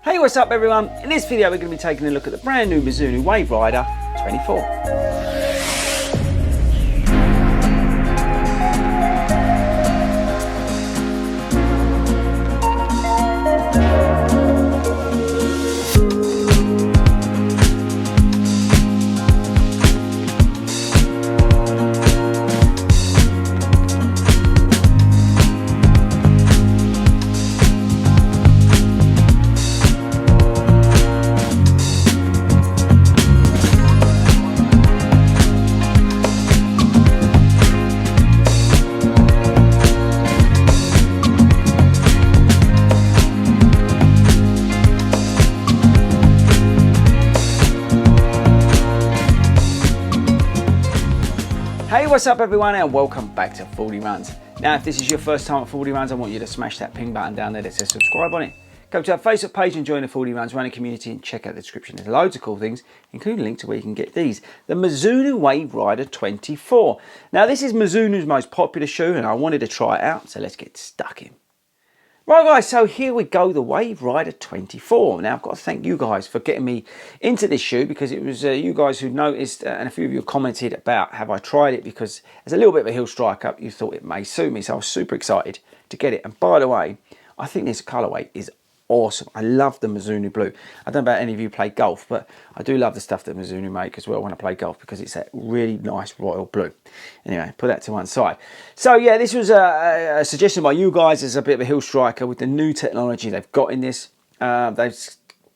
Hey, what's up everyone? In this video we're going to be taking a look at the brand new Mizuno Wave Rider 24. Hey, what's up everyone and welcome back to Fordy Runs. Now if this is your first time at Fordy Runs, I want you to smash that ping button down there that says subscribe on it. Go to our Facebook page and join the Fordy Runs running community and check out the description. There's loads of cool things, including a link to where you can get these. The Mizuno Wave Rider 24. Now this is Mizuno's most popular shoe and I wanted to try it out, so let's get stuck in. Right guys, so here we go, the Wave Rider 24. Now I've got to thank you guys for getting me into this shoe because it was you guys who noticed and a few of you commented about have I tried it, because as a little bit of a heel striker you thought it may suit me, so I was super excited to get it. And by the way, I think this colourway is awesome. I love the Mizuno blue. I don't know about any of you play golf, but I do love the stuff that Mizuno make as well when I play golf because it's that really nice royal blue. Anyway, put that to one side. So yeah, this was a suggestion by you guys as a bit of a heel striker with the new technology they've got in this. They've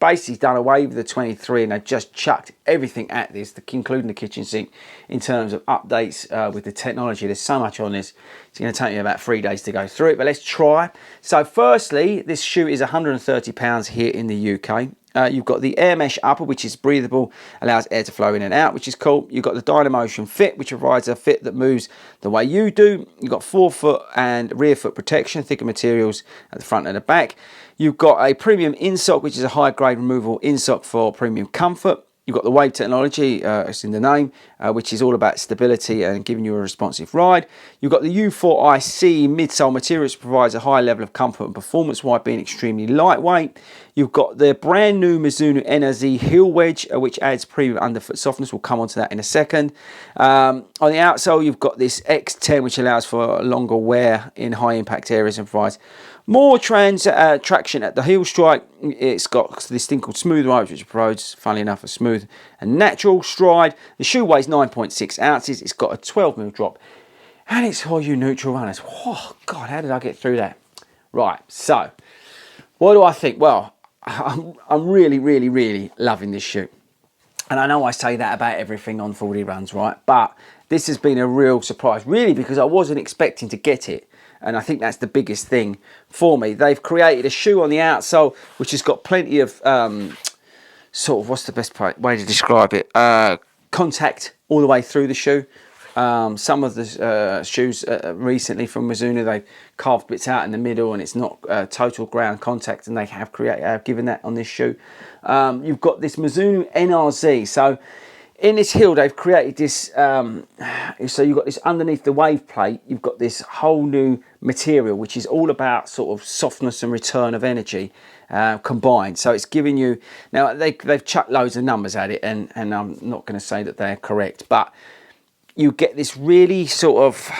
basically done away with the 23 and they've just chucked everything at this, including the kitchen sink, in terms of updates with the technology. There's so much on this. It's going to take me about 3 days to go through it, but let's try. So firstly, this shoe is £130 here in the UK. You've got the air mesh upper, which is breathable, allows air to flow in and out, which is cool. You've got the Dynamotion fit, which provides a fit that moves the way you do. You've got forefoot and rear foot protection, thicker materials at the front and the back. You've got a premium insole, which is a high grade removable insole for premium comfort. You've got the Wave technology, it's in the name, which is all about stability and giving you a responsive ride. You've got the U4IC midsole material, which provides a high level of comfort and performance while being extremely lightweight. You've got the brand new Mizuno Enerzy heel wedge, which adds premium underfoot softness. We'll come on to that in a second. On the outsole, you've got this X10, which allows for longer wear in high impact areas and provides more traction at the heel strike. It's got this thing called smooth ride, which provides, funnily enough, a smooth and natural stride. The shoe weighs 9.6 ounces. It's got a 12mm drop, and it's for you neutral runners. Oh God, how did I get through that? Right, so what do I think? Well, I'm really loving this shoe, and I know I say that about everything on Fordy Runs, right? But this has been a real surprise, really, because I wasn't expecting to get it. And I think that's the biggest thing for me. They've created a shoe on the outsole which has got plenty of sort of, what's the best way to describe it? Contact all the way through the shoe. Some of the shoes recently from Mizuno, they've carved bits out in the middle and it's not total ground contact, and they have given that on this shoe. You've got this Mizuno NRZ. So in this heel, they've created this, so you've got this underneath the wave plate, you've got this whole new material, which is all about sort of softness and return of energy combined. So it's giving you, now they've chucked loads of numbers at it, and I'm not going to say that they're correct, but you get this really sort of,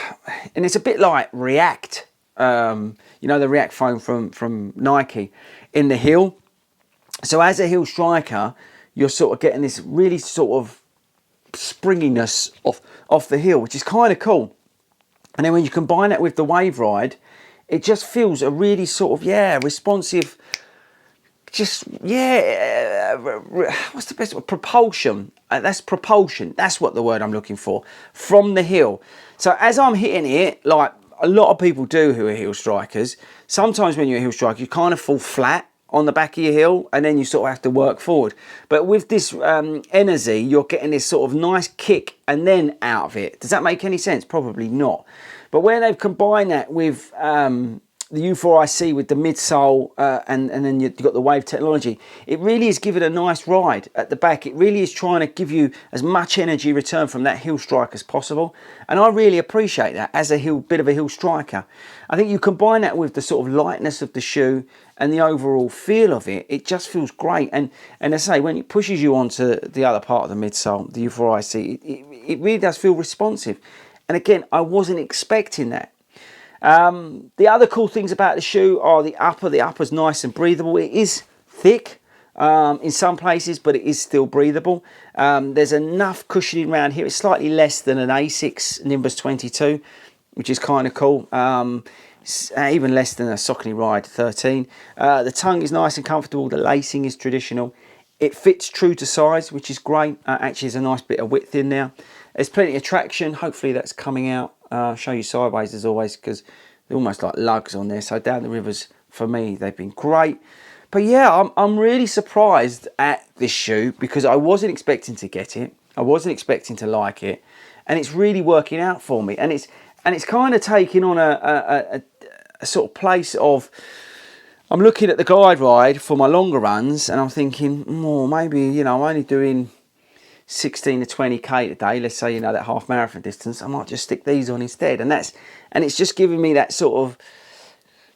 and it's a bit like React, you know, the React foam from Nike in the heel. So as a heel striker, you're sort of getting this really sort of springiness off the heel, which is kind of cool. And then when you combine that with the Wave Ride, it just feels a really sort of, yeah, responsive, just, yeah, what's the best word? Propulsion. That's propulsion. That's what the word I'm looking for, from the heel. So as I'm hitting it, like a lot of people do who are heel strikers, sometimes when you're a heel striker, you kind of fall flat on the back of your heel and then you sort of have to work forward. But with this Enerzy, you're getting this sort of nice kick and then out of it. Does that make any sense? Probably not. But where they've combined that with the U4IC with the midsole and then you've got the Wave technology. It really is giving a nice ride at the back. It really is trying to give you as much energy return from that heel strike as possible. And I really appreciate that as a bit of a heel striker. I think you combine that with the sort of lightness of the shoe and the overall feel of it, it just feels great. And as I say, when it pushes you onto the other part of the midsole, the U4IC, it really does feel responsive. And again, I wasn't expecting that. The other cool things about the shoe are the upper. The upper's nice and breathable. It is thick in some places, but it is still breathable. There's enough cushioning around here. It's slightly less than an A6 Nimbus 22, which is kind of cool. Even less than a Saucony Ride 13. The tongue is nice and comfortable. The lacing is traditional. It fits true to size, which is great. Actually, there's a nice bit of width in there. There's plenty of traction. Hopefully that's coming out. I'll show you sideways as always because they're almost like lugs on there. So down the rivers, for me, they've been great. But yeah, I'm really surprised at this shoe because I wasn't expecting to get it. I wasn't expecting to like it. And it's really working out for me. And it's kind of taking on a sort of place of, I'm looking at the guide ride for my longer runs and I'm thinking, oh, maybe, you know, I'm only doing 16 to 20k a day, let's say, you know, that half marathon distance, I might just stick these on instead. And it's just giving me that sort of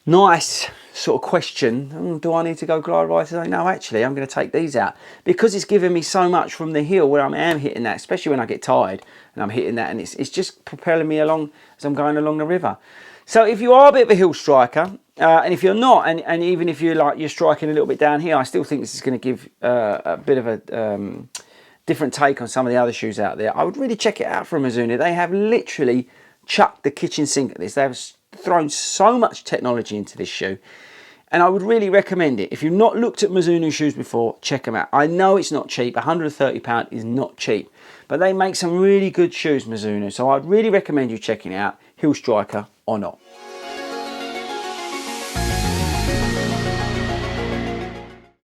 nice sort of question, do I need to go glide ride today? No, actually, I'm going to take these out because it's giving me so much from the hill where I am hitting that, especially when I get tired and I'm hitting that, and it's just propelling me along as I'm going along the river. So if you are a bit of a hill striker, and if you're not, and even if you're striking a little bit down here, I still think this is going to give a bit of a different take on some of the other shoes out there. I would really check it out from Mizuno. They have literally chucked the kitchen sink at this. They have thrown so much technology into this shoe. And I would really recommend it. If you've not looked at Mizuno shoes before, check them out. I know it's not cheap. £130 is not cheap. But they make some really good shoes, Mizuno. So I'd really recommend you checking it out, heel striker or not.